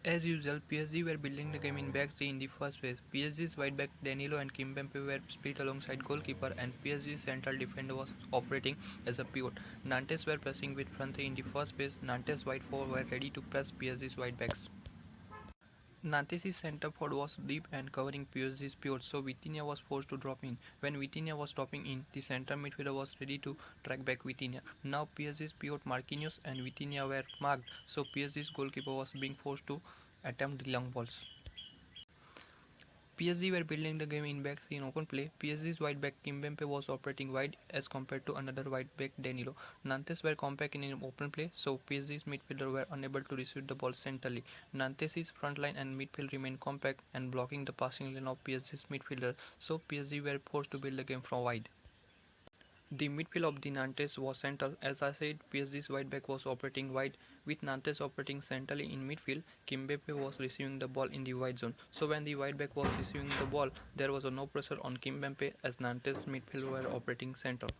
As usual, PSG were building the game in back three in the first phase. PSG's wide back Danilo and Mbappe were split alongside goalkeeper, and PSG's central defender was operating as a pivot. Nantes were pressing with front three in the first phase. Nantes wide four were ready to press PSG's wide backs. Nantes' centre forward was deep and covering PSG's pivot, so Vitinha was forced to drop in. When Vitinha was dropping in, the centre midfielder was ready to track back Vitinha. Now PSG's pivot Marquinhos and Vitinha were marked, so PSG's goalkeeper was being forced to attempt the long balls. PSG were building the game in back three in open play. PSG's wide back Kimpembe was operating wide as compared to another wide back Danilo. Nantes were compact in open play, so PSG's midfielder were unable to receive the ball centrally. Nantes' front line and midfield remained compact and blocking the passing lane of PSG's midfielder, so PSG were forced to build the game from wide. The midfield of the Nantes was central. As I said, PSG's wide back was operating wide, with Nantes operating centrally in midfield. Kimpembe was receiving the ball in the wide zone. So when the wide back was receiving the ball, there was no pressure on Kimpembe as Nantes midfield were operating central.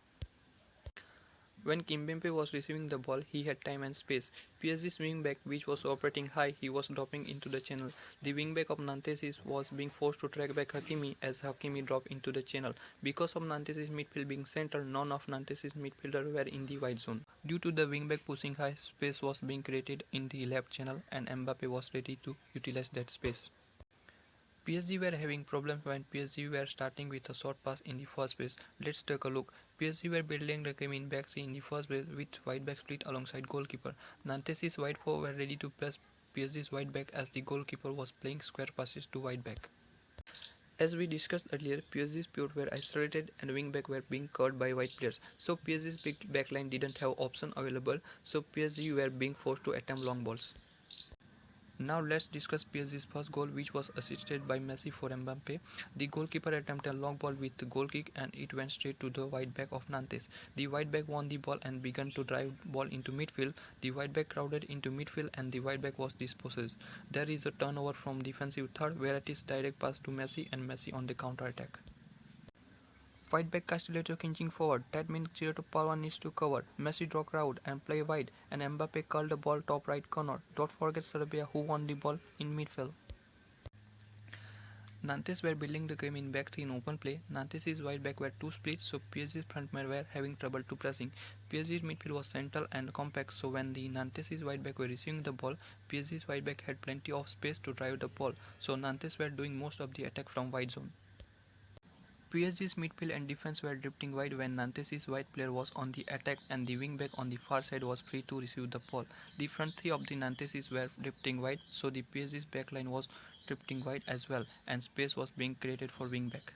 When Kimpembe was receiving the ball, he had time and space. PSG's wingback, which was operating high, he was dropping into the channel. The wingback of Nantes was being forced to track back Hakimi as Hakimi dropped into the channel. Because of Nantes' midfield being central, none of Nantes' midfielders were in the wide zone. Due to the wingback pushing high, space was being created in the left channel and Mbappe was ready to utilize that space. PSG were having problems when PSG were starting with a short pass in the first phase. Let's take a look. PSG were building the game in back three in the first phase with wide back split alongside goalkeeper. Nantes' wide four were ready to press PSG's wide back as the goalkeeper was playing square passes to wide back. As we discussed earlier, PSG's pivot were isolated and wing back were being covered by wide players. So PSG's big backline didn't have option available, so PSG were being forced to attempt long balls. Now let's discuss PSG's first goal, which was assisted by Messi for Mbappe. The goalkeeper attempted a long ball with the goal kick and it went straight to the wide back of Nantes. The wide back won the ball and began to drive ball into midfield. The wide back crowded into midfield and the wide back was dispossessed. There is a turnover from defensive third where it is direct pass to Messi and Messi on the counter attack. Wide back Castelletto inching forward. That means Ciro Palma needs to cover. Messi draw crowd and play wide, and Mbappe curled the ball top right corner. Don't forget Serbia, who won the ball in midfield. Nantes were building the game in back three in open play. Nantes' wide back were too split, so PSG's frontmen were having trouble to pressing. PSG's midfield was central and compact, so when the Nantes' wide back were receiving the ball, PSG's wide back had plenty of space to drive the ball, so Nantes were doing most of the attack from wide zone. PSG's midfield and defense were drifting wide when Nantes' wide player was on the attack and the wingback on the far side was free to receive the ball. The front three of the Nantes were drifting wide, so the PSG's backline was drifting wide as well, and space was being created for wingback.